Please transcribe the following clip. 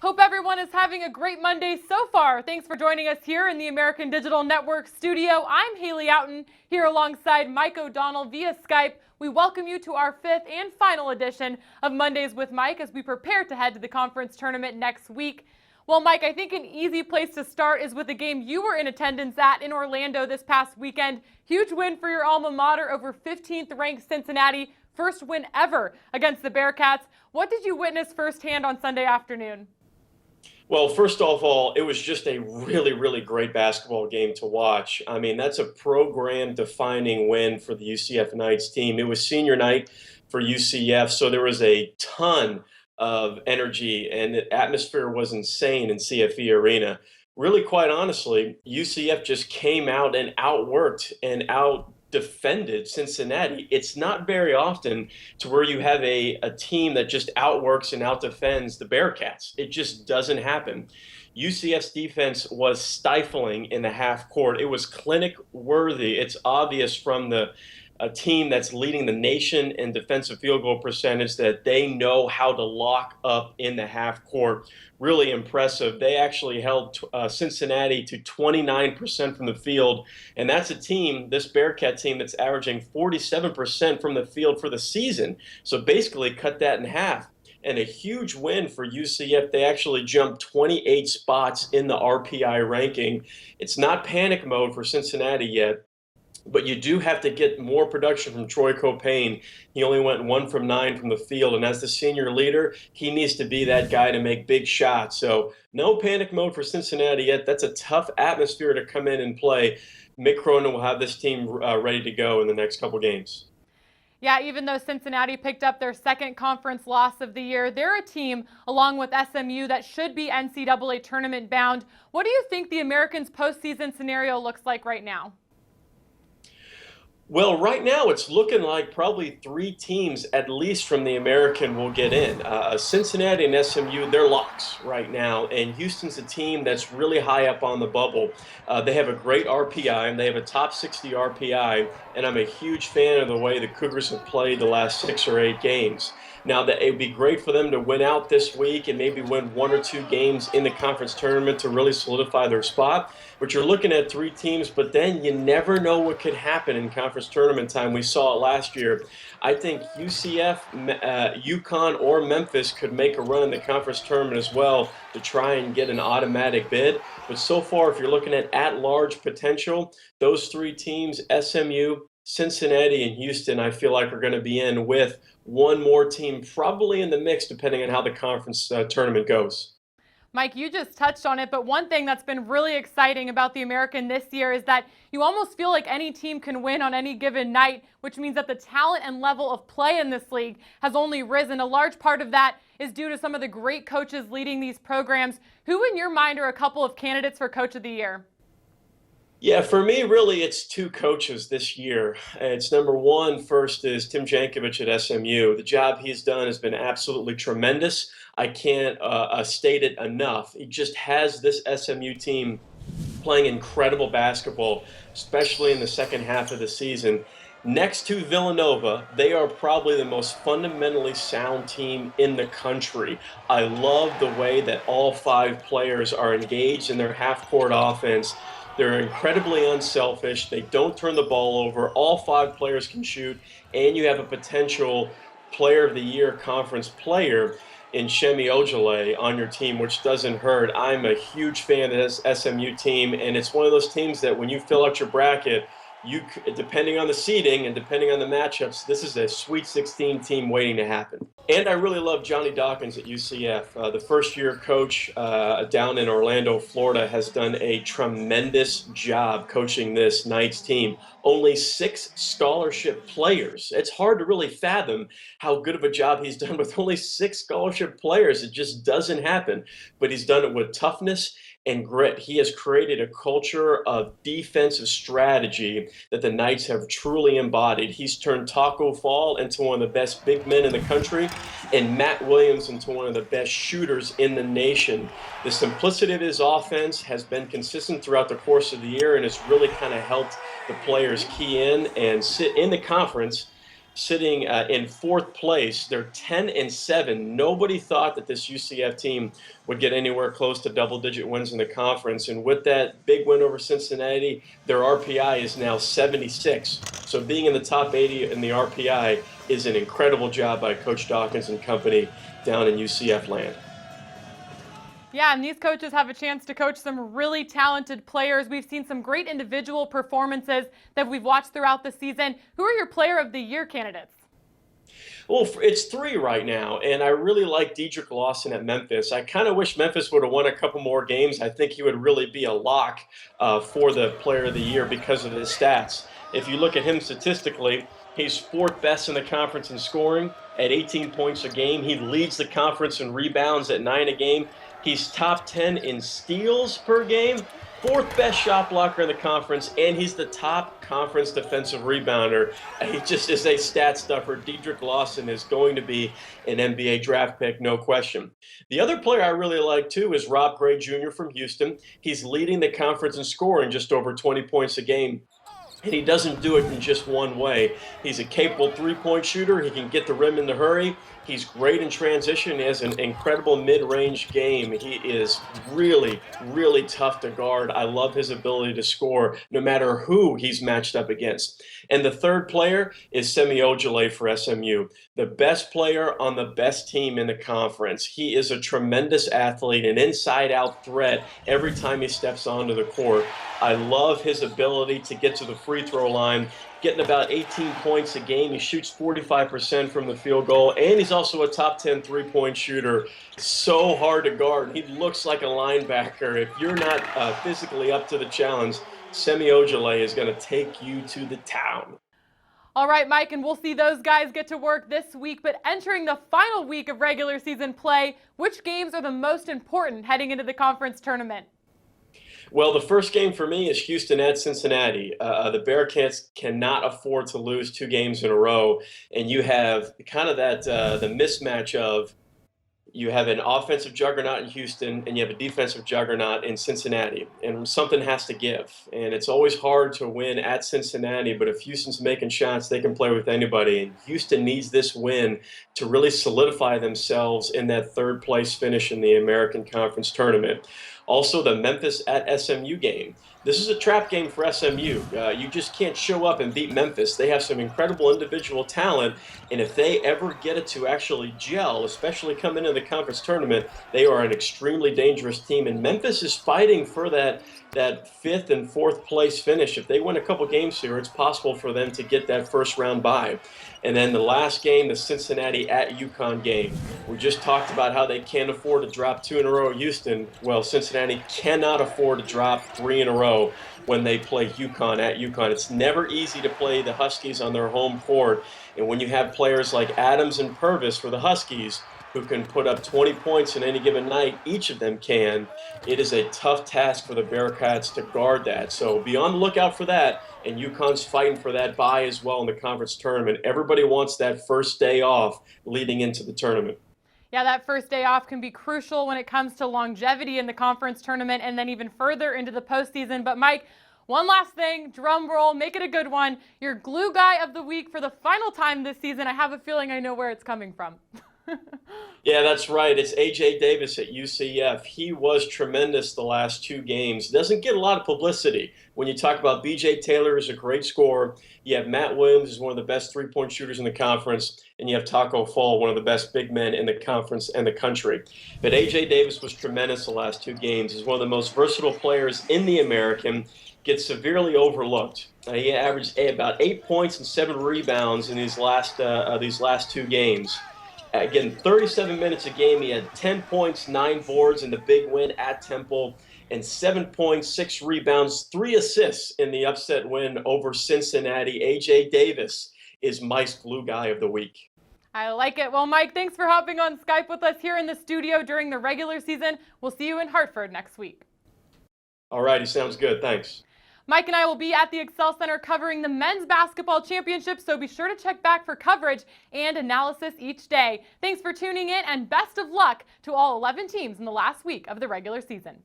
Hope everyone is having a great Monday so far. Thanks for joining us here in the American Digital Network studio. I'm Hali Oughton here alongside Mike O'Donnell via Skype. We welcome you to our fifth and final edition of Mondays with Mike as we prepare to head to the conference tournament next week. Well, Mike, I think an easy place to start is with a game you were in attendance at in Orlando this past weekend. Huge win for your alma mater over 15th ranked Cincinnati. First win ever against the Bearcats. What did you witness firsthand on Sunday afternoon? Well, first of all, it was just a really great basketball game to watch. I mean, that's a program-defining win for the UCF Knights team. It was senior night for UCF, so there was a ton of energy, and the atmosphere was insane in CFE Arena. Really, quite honestly, UCF just came out and outworked and out-defended Cincinnati. It's not very often to where you have a team that just outworks and outdefends the Bearcats. It just doesn't happen. UCF's defense was stifling in the half court. It was clinic worthy. It's obvious from a team that's leading the nation in defensive field goal percentage that they know how to lock up in the half court. Really impressive. They actually held Cincinnati to 29% from the field, and that's a team, this Bearcat team, that's averaging 47% from the field for the season. So basically cut that in half. And a huge win for UCF. They actually jumped 28 spots in the RPI ranking. It's not panic mode for Cincinnati yet, but you do have to get more production from Troy Copain. He only went 1 from 9 from the field, and as the senior leader, he needs to be that guy to make big shots. So no panic mode for Cincinnati yet. That's a tough atmosphere to come in and play. Mick Cronin will have this team ready to go in the next couple games. Yeah, even though Cincinnati picked up their second conference loss of the year, they're a team, along with SMU, that should be NCAA tournament bound. What do you think the Americans' postseason scenario looks like right now? Well, right now it's looking like probably 3 teams at least from the American will get in. Cincinnati and SMU, they're locks right now, and Houston's a team that's really high up on the bubble. They have a great RPI, and they have a top 60 RPI, and I'm a huge fan of the way the Cougars have played the last 6 or 8 games. Now, that it would be great for them to win out this week and maybe win 1 or 2 games in the conference tournament to really solidify their spot. But you're looking at 3 teams, but then you never know what could happen in conference tournament time. We saw it last year. I think UCF, UConn, or Memphis could make a run in the conference tournament as well to try and get an automatic bid. But so far, if you're looking at-large potential, those 3 teams, SMU, Cincinnati, and Houston, I feel like are going to be in with 1 more team probably in the mix depending on how the conference tournament goes. Mike, you just touched on it, but one thing that's been really exciting about the American this year is that you almost feel like any team can win on any given night, which means that the talent and level of play in this league has only risen. A large part of that is due to some of the great coaches leading these programs. Who in your mind are a couple of candidates for Coach of the Year? Yeah, for me, really, it's 2 coaches this year. It's number 1, first is Tim Jankovich at SMU. The job he's done has been absolutely tremendous. I can't state it enough. He just has this SMU team playing incredible basketball, especially in the second half of the season. Next to Villanova, they are probably the most fundamentally sound team in the country. I love the way that all 5 players are engaged in their half-court offense. They're incredibly unselfish. They don't turn the ball over. All 5 players can shoot, and you have a potential Player of the Year conference player in Shemi Ojale on your team, which doesn't hurt. I'm a huge fan of this SMU team, and it's one of those teams that when you fill out your bracket, depending on the seeding and depending on the matchups, this is a Sweet 16 team waiting to happen. And I really love Johnny Dawkins at UCF. The first-year coach down in Orlando, Florida, has done a tremendous job coaching this Knights team. Only 6 scholarship players. It's hard to really fathom how good of a job he's done with only 6 scholarship players. It just doesn't happen. But he's done it with toughness and grit. He has created a culture of defensive strategy that the Knights have truly embodied. He's turned Taco Fall into one of the best big men in the country and Matt Williams into one of the best shooters in the nation. The simplicity of his offense has been consistent throughout the course of the year, and it's really kind of helped the players key in and sit in the conference sitting in fourth place. They're 10-7. Nobody thought that this UCF team would get anywhere close to double-digit wins in the conference. And with that big win over Cincinnati, their RPI is now 76. So being in the top 80 in the RPI is an incredible job by Coach Dawkins and company down in UCF land. Yeah, and these coaches have a chance to coach some really talented players. We've seen some great individual performances that we've watched throughout the season. Who are your Player of the Year candidates? Well, it's three right now, and I really like Dedrick Lawson at Memphis. I kind of wish Memphis would have won a couple more games. I think he would really be a lock for the Player of the Year because of his stats. If you look at him statistically, he's fourth best in the conference in scoring at 18 points a game. He leads the conference in rebounds at 9 a game. He's top 10 in steals per game, fourth best shot blocker in the conference, and he's the top conference defensive rebounder. He just is a stat stuffer. Dedrick Lawson is going to be an NBA draft pick, no question. The other player I really like, too, is Rob Gray Jr. from Houston. He's leading the conference in scoring, just over 20 points a game. And he doesn't do it in just one way. He's a capable three-point shooter. He can get the rim in the hurry. He's great in transition. He has an incredible mid-range game. He is really, really tough to guard. I love his ability to score no matter who he's matched up against. And the third player is Semi Ojeleye for SMU, the best player on the best team in the conference. He is a tremendous athlete, an inside-out threat every time he steps onto the court. I love his ability to get to the free throw line, getting about 18 points a game. He shoots 45% from the field goal, and he's also a top 10 three-point shooter. So hard to guard. He looks like a linebacker. If you're not physically up to the challenge, Semi Ojeleye is going to take you to the town. All right, Mike, and we'll see those guys get to work this week. But entering the final week of regular season play, which games are the most important heading into the conference tournament? Well, the first game for me is Houston at Cincinnati. The Bearcats cannot afford to lose 2 games in a row, and you have kind of that the mismatch of you have an offensive juggernaut in Houston and you have a defensive juggernaut in Cincinnati, and something has to give. And it's always hard to win at Cincinnati, but if Houston's making shots, they can play with anybody. And Houston needs this win to really solidify themselves in that third place finish in the American Conference Tournament. Also, the Memphis at SMU game. This is a trap game for SMU. You just can't show up and beat Memphis. They have some incredible individual talent, and if they ever get it to actually gel, especially coming into the conference tournament, they are an extremely dangerous team. And Memphis is fighting for that 5th and 4th place finish. If they win a couple games here, it's possible for them to get that first round bye. And then the last game, the Cincinnati at UConn game. We just talked about how they can't afford to drop 2 in a row at Houston. Well, Cincinnati cannot afford to drop 3 in a row when they play UConn at UConn. It's never easy to play the Huskies on their home court. And when you have players like Adams and Purvis for the Huskies, who can put up 20 points in any given night, each of them can, it is a tough task for the Bearcats to guard that. So be on the lookout for that, and UConn's fighting for that bye as well in the conference tournament. Everybody wants that first day off leading into the tournament. Yeah, that first day off can be crucial when it comes to longevity in the conference tournament and then even further into the postseason. But Mike, one last thing, drum roll, make it a good one. Your glue guy of the week for the final time this season. I have a feeling I know where it's coming from. Yeah, that's right. It's A.J. Davis at UCF. He was tremendous the last 2 games. Doesn't get a lot of publicity. When you talk about B.J. Taylor, who's a great scorer, you have Matt Williams, who's one of the best three-point shooters in the conference, and you have Taco Fall, one of the best big men in the conference and the country. But A.J. Davis was tremendous the last 2 games. He's one of the most versatile players in the American, gets severely overlooked. He averaged about 8 points and 7 rebounds in these last 2 games. Again, 37 minutes a game. He had 10 points, 9 boards in the big win at Temple, and 7 points, 6 rebounds, 3 assists in the upset win over Cincinnati. A.J. Davis is Mike's glue guy of the week. I like it. Well, Mike, thanks for hopping on Skype with us here in the studio during the regular season. We'll see you in Hartford next week. All righty, sounds good. Thanks. Mike and I will be at the Excel Center covering the men's basketball championship, so be sure to check back for coverage and analysis each day. Thanks for tuning in, and best of luck to all 11 teams in the last week of the regular season.